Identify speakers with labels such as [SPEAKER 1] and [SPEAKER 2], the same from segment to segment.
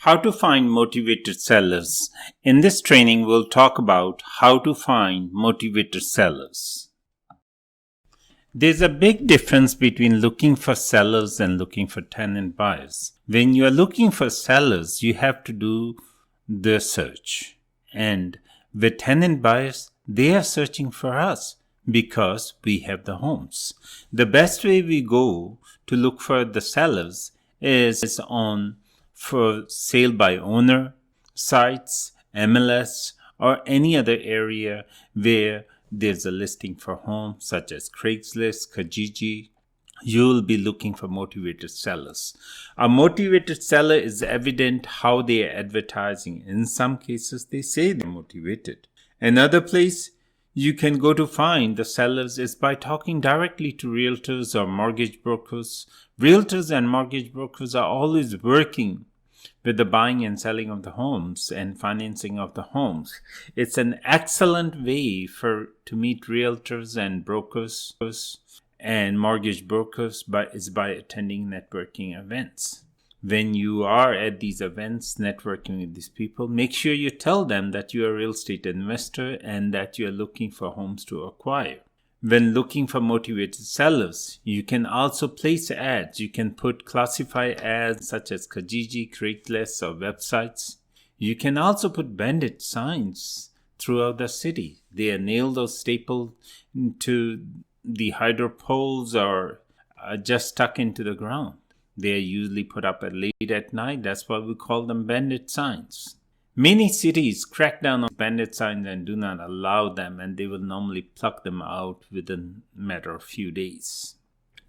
[SPEAKER 1] How to find motivated sellers. In this training, we'll talk about how to find motivated sellers. There's a big difference between looking for sellers and looking for tenant buyers. When you are looking for sellers, you have to do the search. And with tenant buyers, they are searching for us because we have the homes. The best way we go to look for the sellers is on for sale by owner sites, MLS, or any other area where there's a listing for homes such as Craigslist, Kijiji. You will be looking for motivated sellers. A motivated seller is evident how they are advertising. In some cases, they say they're motivated. Another place you can go to find the sellers is by talking directly to realtors or mortgage brokers. Realtors and mortgage brokers are always working with the buying and selling of the homes and financing of the homes. It's an excellent way to meet realtors and brokers and mortgage brokers by attending networking events. When you are at these events networking with these people, make sure you tell them that you are a real estate investor and that you are looking for homes to acquire. When looking for motivated sellers, you can also place ads. You can put classified ads such as Kijiji, Craigslist, or websites. You can also put bandit signs throughout the city. They are nailed or stapled to the hydro poles or just stuck into the ground. They are usually put up late at night. That's why we call them bandit signs. Many cities crack down on bandit signs and do not allow them, and they will normally pluck them out within a matter of few days.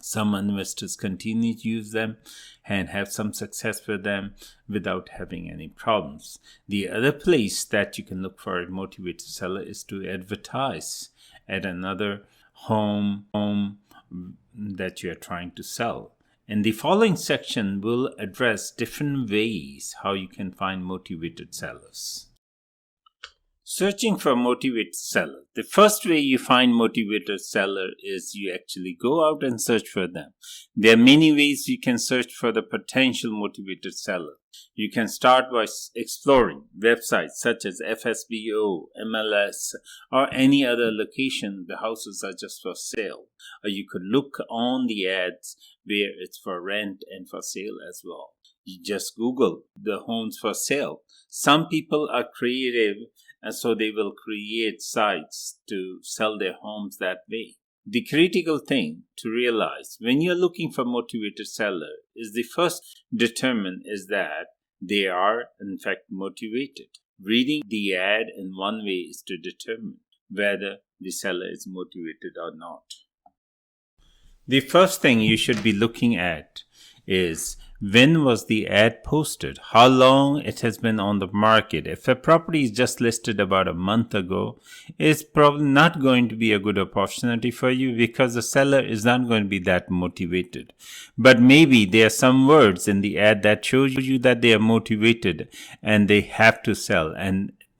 [SPEAKER 1] Some investors continue to use them and have some success with them without having any problems. The other place that you can look for a motivated seller is to advertise at another home that you are trying to sell. In the following section, we'll address different ways how you can find motivated sellers. Searching for motivated seller. The first way you find motivated seller is you actually go out and search for them. There are many ways you can search for the potential motivated seller. You can start by exploring websites such as FSBO, MLS, or any other location the houses are just for sale. Or you could look on the ads where it's for rent and for sale as well. You just Google the homes for sale. Some people are creative, and so they will create sites to sell their homes that way. The critical thing to realize when you're looking for motivated seller is the first determine is that they are in fact motivated. Reading the ad in one way is to determine whether the seller is motivated or not. The first thing you should be looking at is when was the ad posted, how long it has been on the market. If a property is just listed about a month ago, it's probably not going to be a good opportunity for you because the seller is not going to be that motivated. But maybe there are some words in the ad that shows you that they are motivated and they have to sell,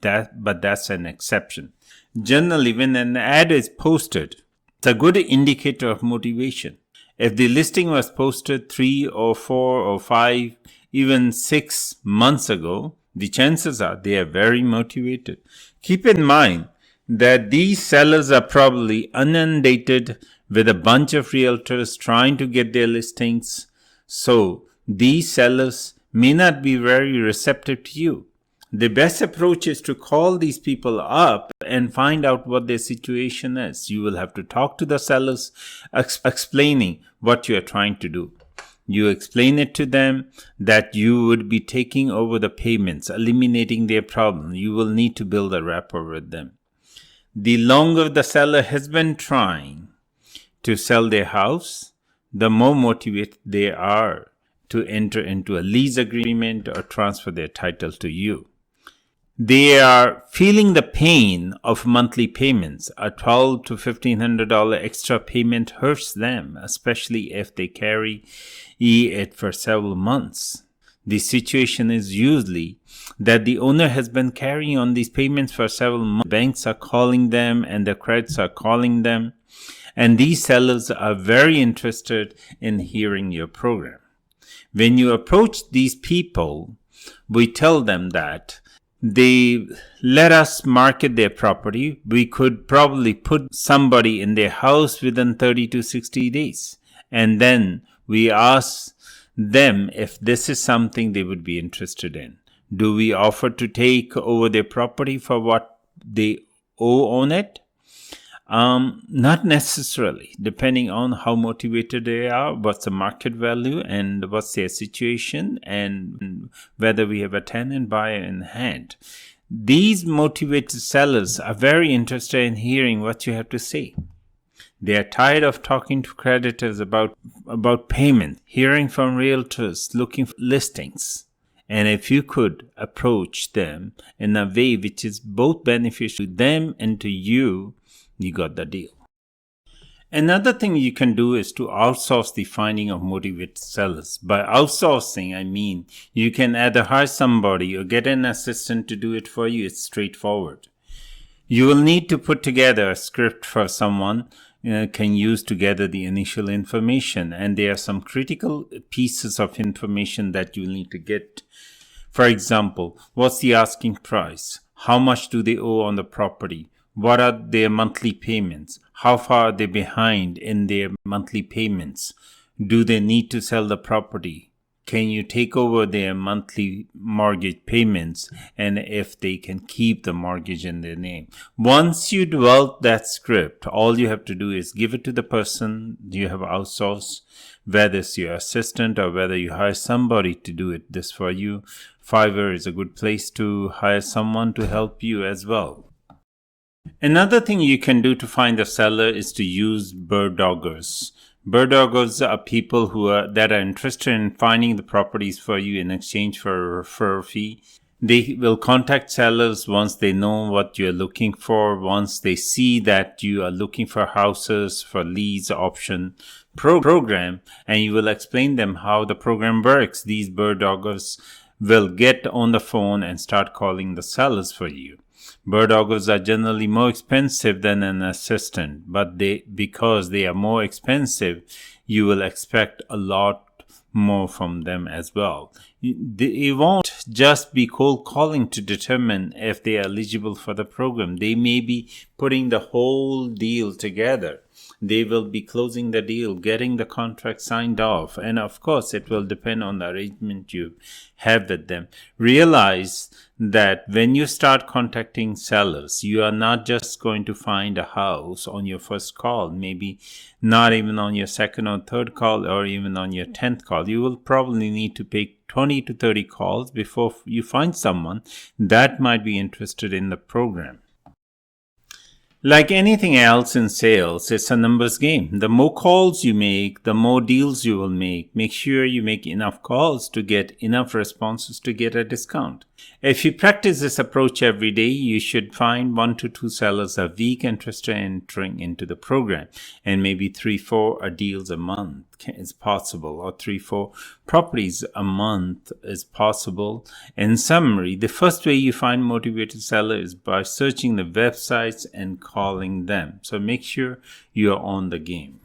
[SPEAKER 1] but that's an exception. Generally, when an ad is posted, it's a good indicator of motivation. If the listing was posted 3 or 4 or 5, even 6 months ago, the chances are they are very motivated. Keep in mind that these sellers are probably inundated with a bunch of realtors trying to get their listings. So these sellers may not be very receptive to you. The best approach is to call these people up and find out what their situation is. You will have to talk to the sellers, explaining what you are trying to do. You explain it to them that you would be taking over the payments, eliminating their problem. You will need to build a rapport with them. The longer the seller has been trying to sell their house, the more motivated they are to enter into a lease agreement or transfer their title to you. They are feeling the pain of monthly payments. A $1,200 to $1,500 extra payment hurts them, especially if they carry it for several months. The situation is usually that the owner has been carrying on these payments for several months. Banks are calling them and the credits are calling them. And these sellers are very interested in hearing your program. When you approach these people, we tell them that they let us market their property. We could probably put somebody in their house within 30 to 60 days. And then we ask them if this is something they would be interested in. Do we offer to take over their property for what they owe on it? Not necessarily, depending on how motivated they are, what's the market value, and what's their situation, and whether we have a tenant buyer in hand. These motivated sellers are very interested in hearing what you have to say. They are tired of talking to creditors about payment, hearing from realtors, looking for listings. And if you could approach them in a way which is both beneficial to them and to you, you got the deal. Another thing you can do is to outsource the finding of motivated sellers. By outsourcing, I mean you can either hire somebody or get an assistant to do it for you. It's straightforward. You will need to put together a script for someone can use to gather the initial information, and there are some critical pieces of information that you need to get. For example, what's the asking price? How much do they owe on the property? What are their monthly payments? How far are they behind in their monthly payments? Do they need to sell the property? Can you take over their monthly mortgage payments, and if they can keep the mortgage in their name? Once you develop that script, all you have to do is give it to the person you have outsourced, whether it's your assistant or whether you hire somebody to do this for you. Fiverr is a good place to hire someone to help you as well. Another thing you can do to find a seller is to use bird doggers. Bird doggers are people that are interested in finding the properties for you in exchange for a referral fee. They will contact sellers once they know what you're looking for, once they see that you are looking for houses for lease option program, and you will explain them how the program works. These bird doggers will get on the phone and start calling the sellers for you. Bird doggers are generally more expensive than an assistant, but because they are more expensive, you will expect a lot more from them as well. They won't just be cold calling to determine if they are eligible for the program. They may be putting the whole deal together. They will be closing the deal, getting the contract signed off, and of course it will depend on the arrangement you have with them. Realize that when you start contacting sellers, you are not just going to find a house on your first call, maybe not even on your second or third call, or even on your 10th call. You will probably need to make 20 to 30 calls before you find someone that might be interested in the program. Like anything else in sales, it's a numbers game. The more calls you make, the more deals you will make. Make sure you make enough calls to get enough responses to get a discount. If you practice this approach every day, you should find 1 to 2 sellers a week interested in entering into the program, and maybe 3-4 deals a month is possible, or 3-4 properties a month is possible. In summary, the first way you find motivated sellers is by searching the websites and calling them. So make sure you are on the game.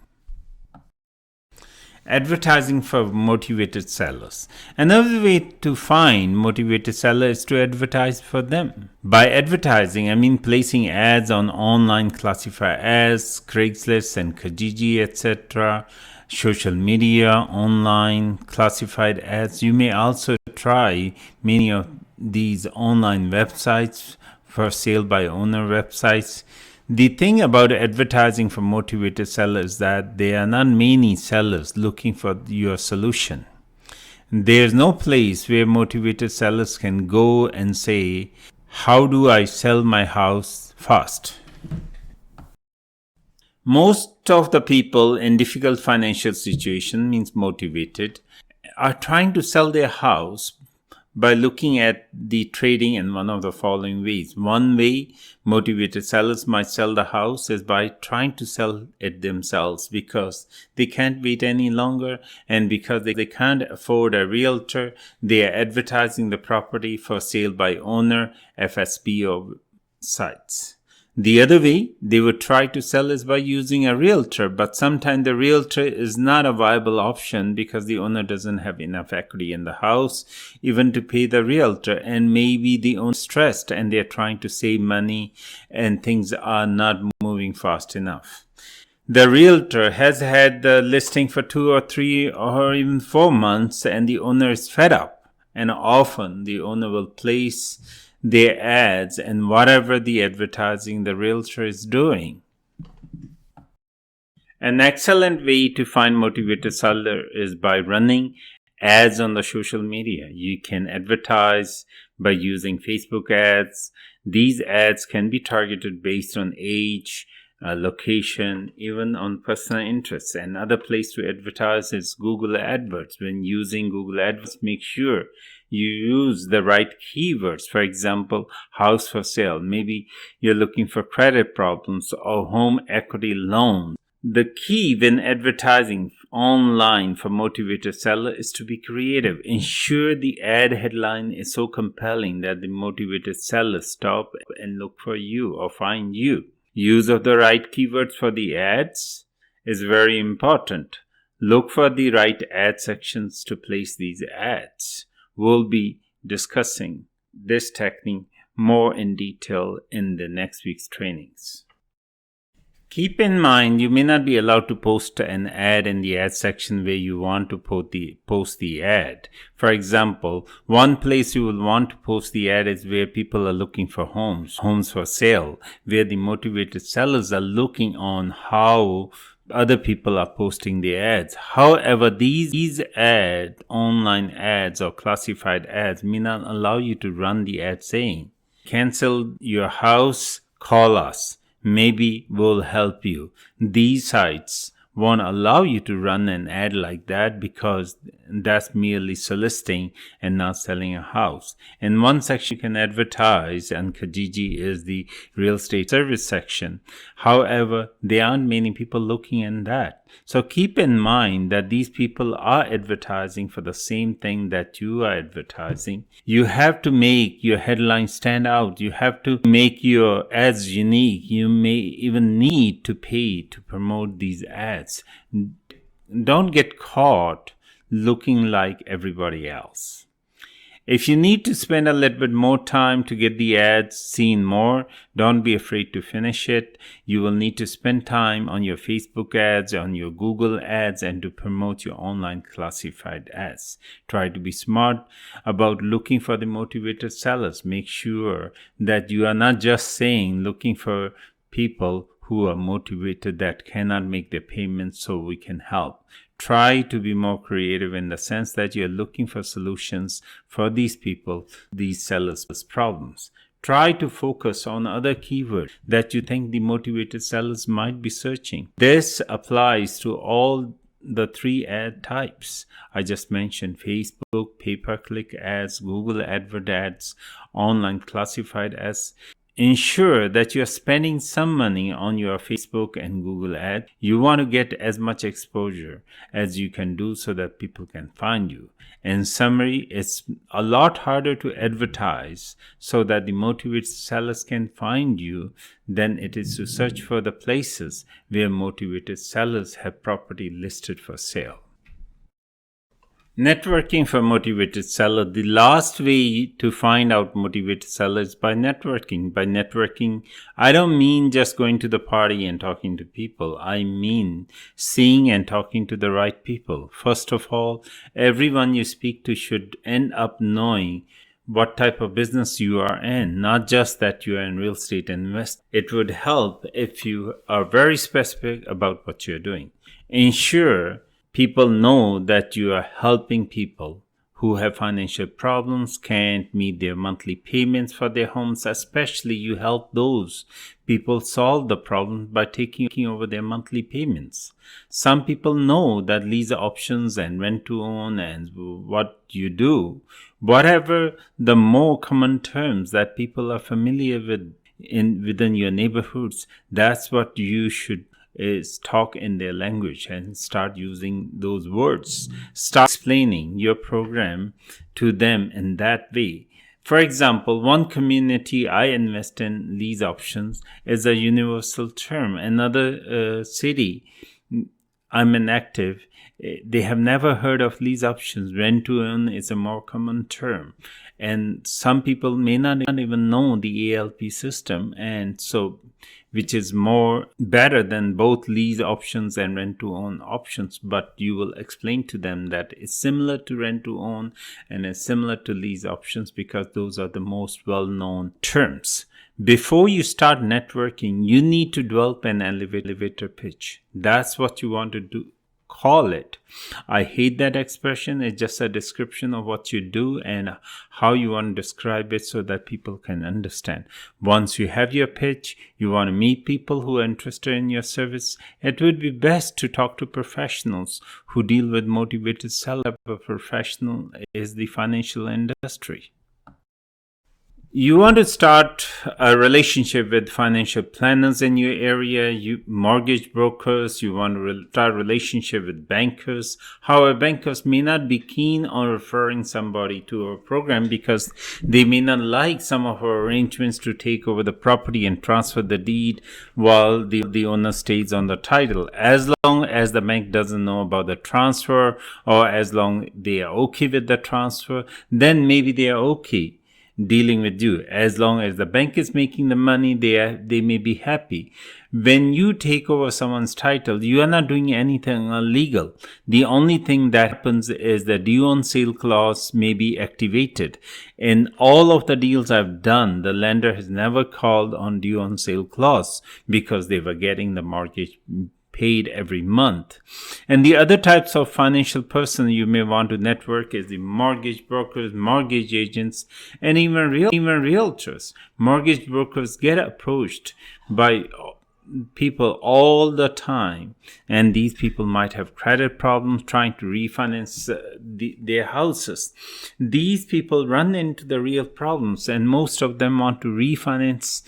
[SPEAKER 1] Advertising for motivated sellers. Another way to find motivated sellers is to advertise for them. By advertising, I mean placing ads on online classified ads, Craigslist and Kijiji, etc., social media, online classified ads. You may also try many of these online websites for sale by owner websites. The thing about advertising for motivated sellers is that there are not many sellers looking for your solution. There's no place where motivated sellers can go and say, how do I sell my house fast? Most of the people in difficult financial situation, means motivated, are trying to sell their house by looking at the trading in one of the following ways. One way motivated sellers might sell the house is by trying to sell it themselves because they can't wait any longer, and because they can't afford a realtor, they are advertising the property for sale by owner, FSP, or sites. The other way they would try to sell is by using a realtor, but sometimes the realtor is not a viable option because the owner doesn't have enough equity in the house even to pay the realtor, and maybe the owner is stressed and they're trying to save money and things are not moving fast enough. The realtor has had the listing for 2 or 3 or even 4 months and the owner is fed up, and often the owner will place their ads and whatever the advertising the realtor is doing. An excellent way to find motivated seller is by running ads on the social media. You can advertise by using Facebook ads. These ads can be targeted based on age, location, even on personal interests. Another place to advertise is Google AdWords. When using Google AdWords, make sure you use the right keywords. For example, house for sale. Maybe you're looking for credit problems or home equity loan. The key when advertising online for motivated seller is to be creative. Ensure the ad headline is so compelling that the motivated seller stop and look for you or find you. Use of the right keywords for the ads is very important. Look for the right ad sections to place these ads. We'll be discussing this technique more in detail in the next week's trainings. Keep in mind, you may not be allowed to post an ad in the ad section where you want to post the ad. For example, one place you will want to post the ad is where people are looking for homes for sale, where the motivated sellers are looking on how other people are posting their ads. However, these online ads or classified ads may not allow you to run the ad saying, "Cancel your house, call us. Maybe we'll help you." These sites won't allow you to run an ad like that because that's merely soliciting and not selling a house. In one section you can advertise, and Kijiji is the real estate service section. However, there aren't many people looking in that. So keep in mind that these people are advertising for the same thing that you are advertising. You have to make your headline stand out. You have to make your ads unique. You may even need to pay to promote these ads. Don't get caught looking like everybody else. If you need to spend a little bit more time to get the ads seen more, don't be afraid to finish it. You will need to spend time on your Facebook ads, on your Google ads, and to promote your online classified ads. Try to be smart about looking for the motivated sellers. Make sure that you are not just saying looking for people who are motivated that cannot make their payments so we can help. Try to be more creative in the sense that you're looking for solutions for these people, these sellers' problems. Try to focus on other keywords that you think the motivated sellers might be searching. This applies to all the 3 ad types I just mentioned: Facebook, pay-per-click ads, Google AdWords ads, online classified ads. Ensure that you are spending some money on your Facebook and Google ad. You want to get as much exposure as you can do so that people can find you. In summary, it's a lot harder to advertise so that the motivated sellers can find you than it is to search for the places where motivated sellers have property listed for sale. Networking for motivated seller. The last way to find out motivated sellers is by networking. By networking, I don't mean just going to the party and talking to people. I mean seeing and talking to the right people. First of all, everyone you speak to should end up knowing what type of business you are in, not just that you are in real estate invest. It would help if you are very specific about what you're doing. Ensure people know that you are helping people who have financial problems, can't meet their monthly payments for their homes. Especially you help those people solve the problem by taking over their monthly payments. Some people know that lease options and rent to own and what you do. Whatever the more common terms that people are familiar with within your neighborhoods, that's what you should is talk in their language and start using those words. Start explaining your program to them in that way. For example, one community I invest in, lease options, is a universal term. Another city I'm inactive, they have never heard of lease options. Rent to own is a more common term. And some people may not even know the ALP system, and so which is more better than both lease options and rent to own options. But you will explain to them that it's similar to rent to own and it's similar to lease options because those are the most well-known terms. Before you start networking, you need to develop an elevator pitch. That's what you want to do. Call it. I hate that expression. It's just a description of what you do and how you want to describe it so that people can understand. Once you have your pitch, you want to meet people who are interested in your service. It would be best to talk to professionals who deal with motivated sellers. A professional is the financial industry. You want to start a relationship with financial planners in your area, mortgage brokers. You want to start a relationship with bankers. However, bankers may not be keen on referring somebody to our program because they may not like some of our arrangements to take over the property and transfer the deed while the owner stays on the title. As long as the bank doesn't know about the transfer, or as long they are okay with the transfer, then maybe they are okay dealing with you. As long as the bank is making the money, they may be happy. When you take over someone's title, you are not doing anything illegal. The only thing that happens is the due on sale clause may be activated. In all of the deals I've done, the lender has never called on due on sale clause because they were getting the mortgage paid every month. And the other types of financial person you may want to network is the mortgage brokers, mortgage agents, and even realtors. Mortgage brokers get approached by people all the time, and these people might have credit problems trying to refinance their houses. These people run into the real problems, and most of them want to refinance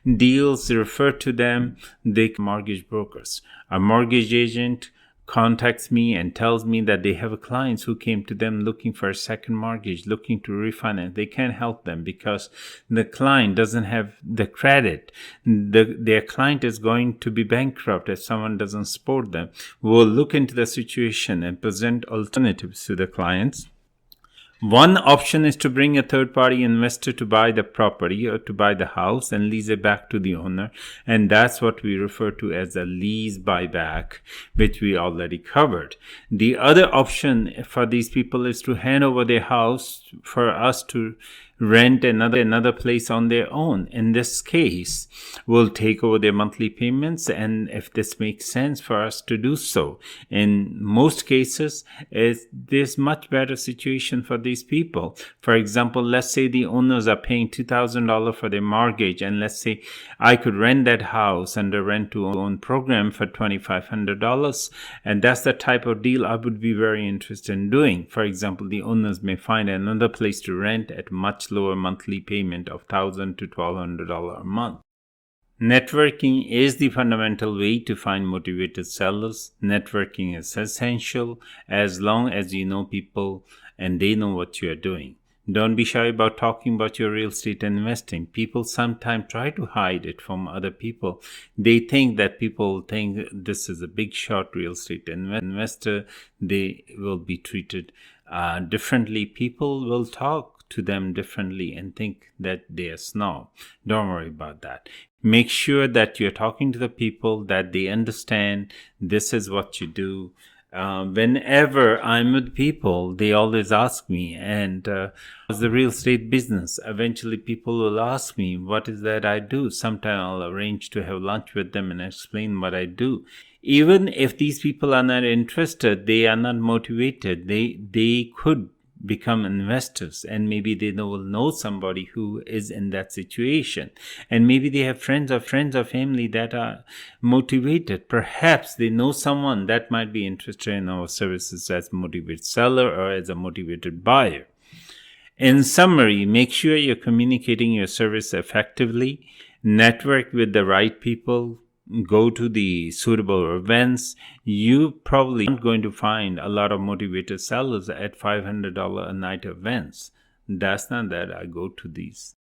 [SPEAKER 1] deals. Refer to them, the mortgage brokers. A mortgage agent contacts me and tells me that they have clients who came to them looking for a second mortgage, looking to refinance. They can't help them because the client doesn't have the credit. Their client is going to be bankrupt if someone doesn't support them. We'll look into the situation and present alternatives to the clients. One option is to bring a third-party investor to buy the property or to buy the house and lease it back to the owner. And that's what we refer to as a lease buyback, which we already covered. The other option for these people is to hand over their house for us to rent another place on their own. In this case, we'll take over their monthly payments, and if this makes sense for us to do so. In most cases, there's much better situation for these people. For example, let's say the owners are paying $2,000 for their mortgage, and let's say I could rent that house under rent to own program for $2,500, and that's the type of deal I would be very interested in doing. For example, the owners may find another place to rent at much lower monthly payment of $1,000 to $1,200 a month. Networking is the fundamental way to find motivated sellers. Networking is essential as long as you know people and they know what you are doing. Don't be shy about talking about your real estate investing. People sometimes try to hide it from other people. They think that people think this is a big shot real estate investor. They will be treated differently. People will talk to them differently and think that they are snob. Don't worry about that. Make sure that you're talking to the people, that they understand this is what you do. Whenever I'm with people, they always ask me, and how's the real estate business? Eventually people will ask me, what is that I do? Sometimes I'll arrange to have lunch with them and explain what I do. Even if these people are not interested, they are not motivated, they could become investors, and maybe they will know somebody who is in that situation, and maybe they have friends or family that are motivated. Perhaps they know someone that might be interested in our services as a motivated seller or as a motivated buyer. In summary, make sure you're communicating your service effectively, network with the right people, go to the suitable events. You probably aren't going to find a lot of motivated sellers at $500 a night events. That's not that. I go to these.